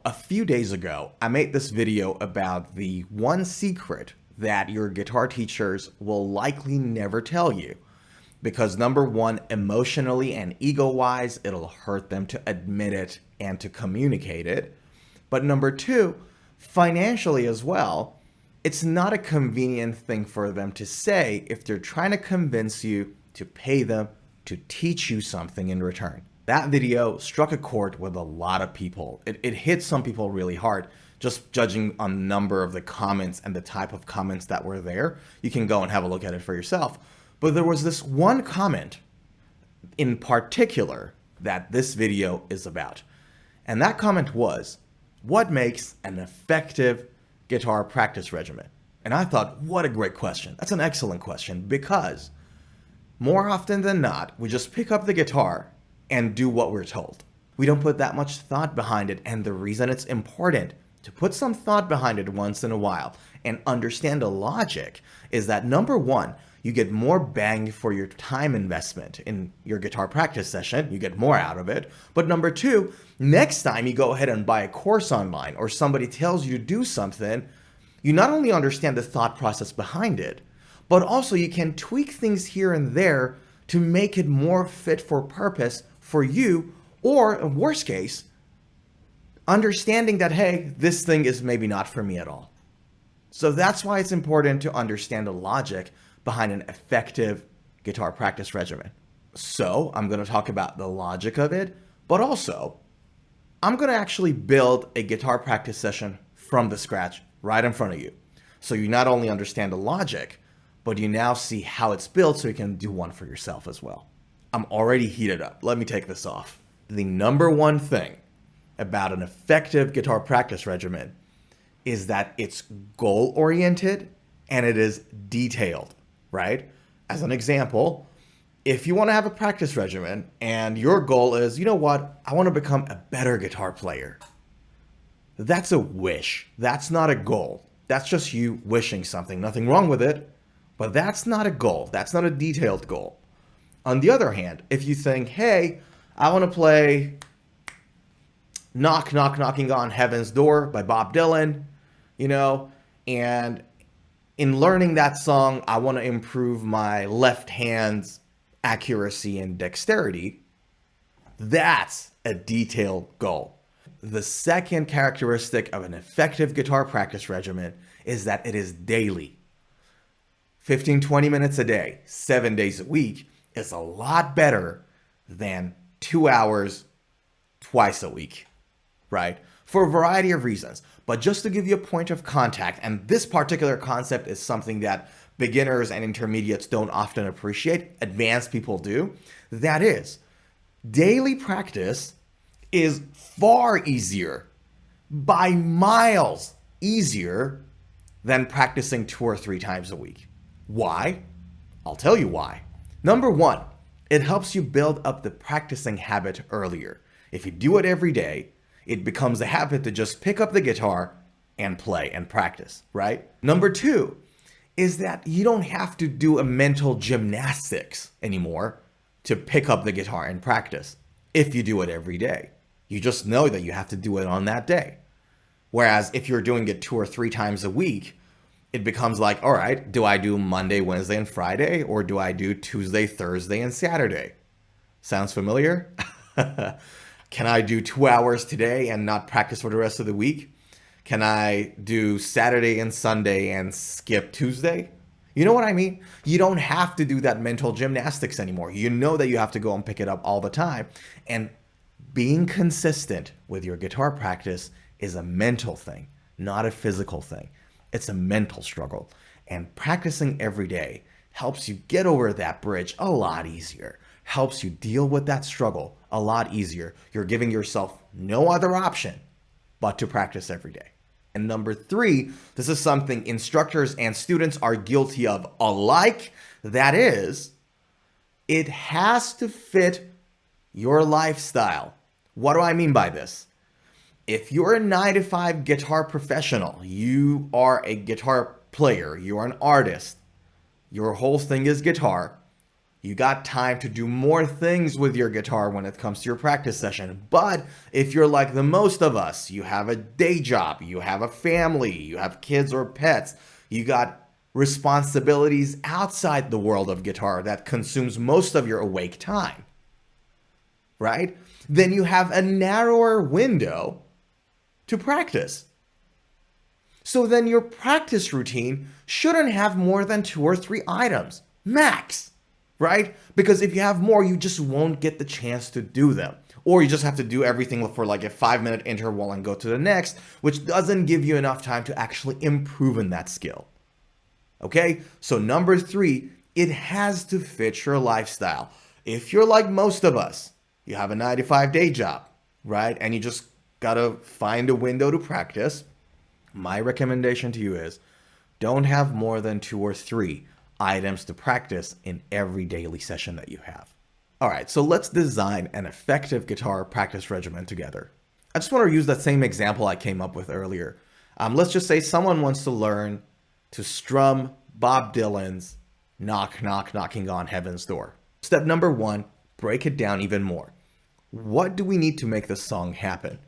A few days ago, I made this video about the one secret that your guitar teachers will likely never tell you. Because number one, emotionally and ego-wise, it'll hurt them to admit it and to communicate it. But number two, financially as well, it's not a convenient thing for them to say if they're trying to convince you to pay them to teach you something in return. That video struck a chord with a lot of people. It hit some people really hard, just judging on the number of the comments and the type of comments that were there. You can go and have a look at it for yourself. But there was this one comment in particular that this video is about. And that comment was, what makes an effective guitar practice regimen? And I thought, what a great question. That's an excellent question because more often than not, we just pick up the guitar and do what we're told. We don't put that much thought behind it, and the reason it's important to put some thought behind it once in a while and understand the logic is that number one, you get more bang for your time investment in your guitar practice session. You get more out of it. But number two, next time you go ahead and buy a course online or somebody tells you to do something, you not only understand the thought process behind it, but also you can tweak things here and there to make it more fit for purpose for you, or in worst case, understanding that, hey, this thing is maybe not for me at all. So that's why it's important to understand the logic behind an effective guitar practice regimen. So I'm going to talk about the logic of it, but also I'm going to actually build a guitar practice session from the scratch right in front of you. So you not only understand the logic, but you now see how it's built so you can do one for yourself as well. I'm already heated up. Let me take this off. The number one thing about an effective guitar practice regimen is that it's goal-oriented and it is detailed, right? As an example, if you want to have a practice regimen and your goal is, you know what, I want to become a better guitar player. That's a wish. That's not a goal. That's just you wishing something. Nothing wrong with it, but that's not a goal. That's not a detailed goal. On the other hand, if you think, hey, I want to play Knock, Knock, Knocking on Heaven's Door by Bob Dylan, and in learning that song, I want to improve my left hand's accuracy and dexterity, that's a detailed goal. The second characteristic of an effective guitar practice regimen is that it is daily. 15, 20 minutes a day, 7 days a week is a lot better than 2 hours twice a week, right? For a variety of reasons. But just to give you a point of contact, and this particular concept is something that beginners and intermediates don't often appreciate, advanced people do, that is, daily practice is far easier, by miles easier, than practicing 2 or 3 times a week. Why? I'll tell you why. Number one, it helps you build up the practicing habit earlier. If you do it every day, it becomes a habit to just pick up the guitar and play and practice, right? Number two is that you don't have to do a mental gymnastics anymore to pick up the guitar and practice if you do it every day. You just know that you have to do it on that day. Whereas if you're doing it 2 or 3 times a week, it becomes like, all right, do I do Monday, Wednesday, and Friday, or do I do Tuesday, Thursday, and Saturday? Sounds familiar? Can I do 2 hours today and not practice for the rest of the week? Can I do Saturday and Sunday and skip Tuesday? You know what I mean? You don't have to do that mental gymnastics anymore. You know that you have to go and pick it up all the time. And being consistent with your guitar practice is a mental thing, not a physical thing. It's a mental struggle. And practicing every day helps you get over that bridge a lot easier, helps you deal with that struggle a lot easier. You're giving yourself no other option but to practice every day. And number three, this is something instructors and students are guilty of alike. That is, it has to fit your lifestyle. What do I mean by this? If you're a 9-to-5 guitar professional, you are a guitar player, you're an artist, your whole thing is guitar, You got time to do more things with your guitar when it comes to your practice session. But if you're like the most of us, you have a day job, you have a family, you have kids or pets, you got responsibilities outside the world of guitar that consumes most of your awake time, right? Then you have a narrower window to practice. So then your practice routine shouldn't have more than 2 or 3 items, max, right? Because if you have more, you just won't get the chance to do them. Or you just have to do everything for like a 5-minute interval and go to the next, which doesn't give you enough time to actually improve in that skill. Okay, so number 3, it has to fit your lifestyle. If you're like most of us, you have a 9-to-5 day job, right? And you just gotta find a window to practice. My recommendation to you is don't have more than 2 or 3 items to practice in every daily session that you have. All right, so let's design an effective guitar practice regimen together. I just want to use that same example I came up with earlier. Let's just say someone wants to learn to strum Bob Dylan's Knock, Knock, Knocking on Heaven's Door. Step number 1, break it down even more. What do we need to make this song happen?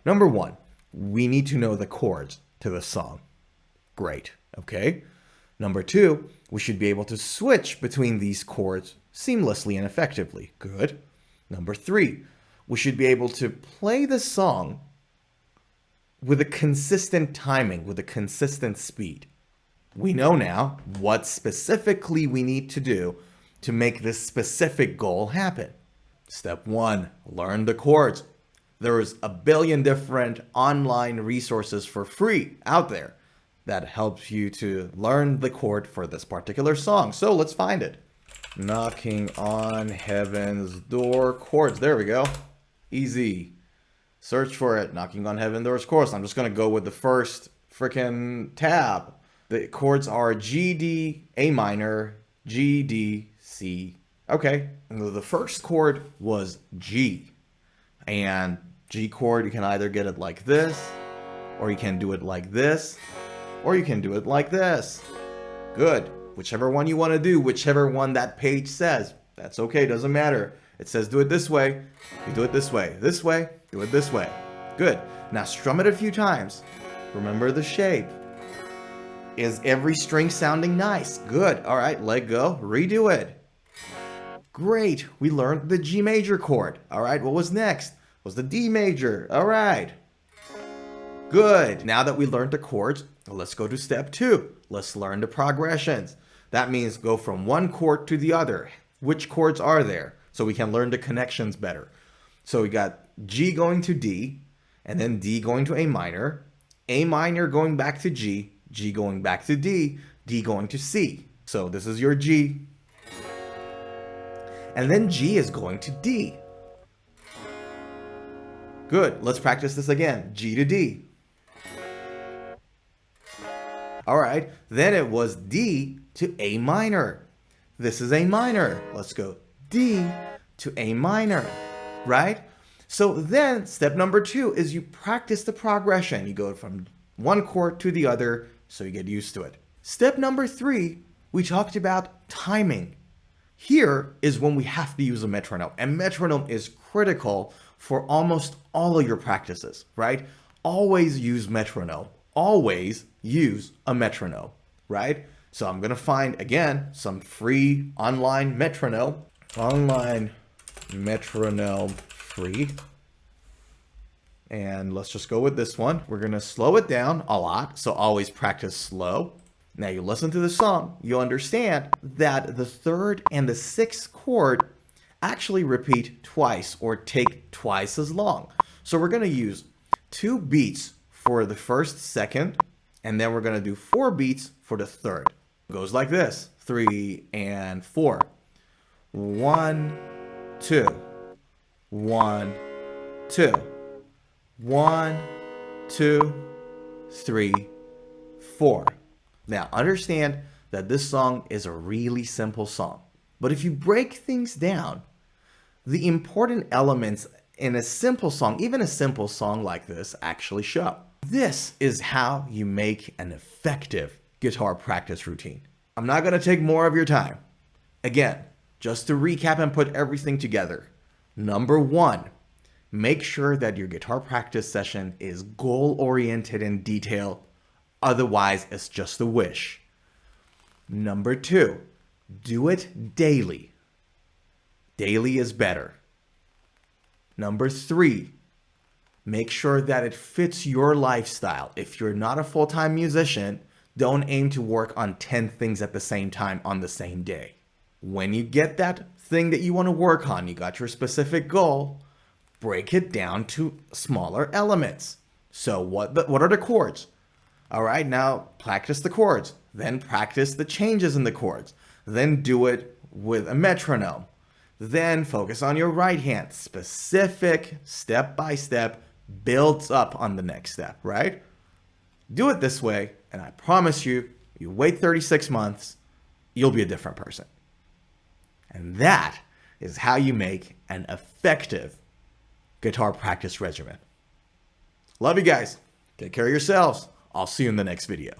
Number 1, we need to know the chords to the song. Great, okay? Number 2, we should be able to switch between these chords seamlessly and effectively. Good. Number 3, we should be able to play the song with a consistent timing, with a consistent speed. We know now what specifically we need to do to make this specific goal happen. Step 1, learn the chords. There's a billion different online resources for free out there that helps you to learn the chord for this particular song. So let's find it. Knocking on Heaven's Door chords. There we go. Easy. Search for it. Knocking on Heaven's Door chords. I'm just going to go with the first freaking tab. The chords are G, D, A minor, G, D, C. Okay. And the first chord was G. And G chord, you can either get it like this, or you can do it like this, or you can do it like this. Good. Whichever one you want to do, whichever one that page says, that's okay, doesn't matter. It says do it this way, you do it this way, do it this way. Good. Now strum it a few times. Remember the shape. Is every string sounding nice? Good. All right, let go, redo it. Great. We learned the G major chord. All right, what was next? Was the D major. All right. Good. Now that we learned the chords, let's go to step 2. Let's learn the progressions. That means go from one chord to the other. Which chords are there? So we can learn the connections better. So we got G going to D, and then D going to A minor going back to G, G going back to D, D going to C. So this is your G. And then G is going to D. Good. Let's practice this again. G to D. All right. Then it was D to A minor. This is A minor. Let's go D to A minor, right? So then step number 2 is you practice the progression. You go from one chord to the other so you get used to it. Step number 3, we talked about timing. Here is when we have to use a metronome, and metronome is critical for almost all of your practices, right? Always use metronome. Always use a metronome, right? So I'm gonna find, again, some free online metronome. Online metronome free. And let's just go with this one. We're gonna slow it down a lot, so always practice slow. Now you listen to the song, you understand that the 3rd and the 6th chord actually repeat twice or take twice as long. So we're gonna use 2 beats for the 1st, 2nd, and then we're gonna do 4 beats for the 3rd. It goes like this, 3 and 4. 1, 2, 1, 2, 1, 2, 3, 4. Now understand that this song is a really simple song, but if you break things down, the important elements in a simple song, even a simple song like this, actually show. This is how you make an effective guitar practice routine. I'm not going to take more of your time. Again, Just to recap and put everything together. Number one, make sure that your guitar practice session is goal-oriented and detailed. Otherwise, it's just a wish. Number two, do it daily. Daily is better. Number three, make sure that it fits your lifestyle. If you're not a full-time musician, don't aim to work on 10 things at the same time on the same day. When you get that thing that you want to work on, you got your specific goal, break it down to smaller elements. So what are the chords? All right, now practice the chords. Then practice the changes in the chords. Then do it with a metronome. Then focus on your right hand. Specific, step by step, builds up on the next step, right? Do it this way, and I promise you, you wait 36 months, you'll be a different person. And that is how you make an effective guitar practice regimen. Love you guys. Take care of yourselves. I'll see you in the next video.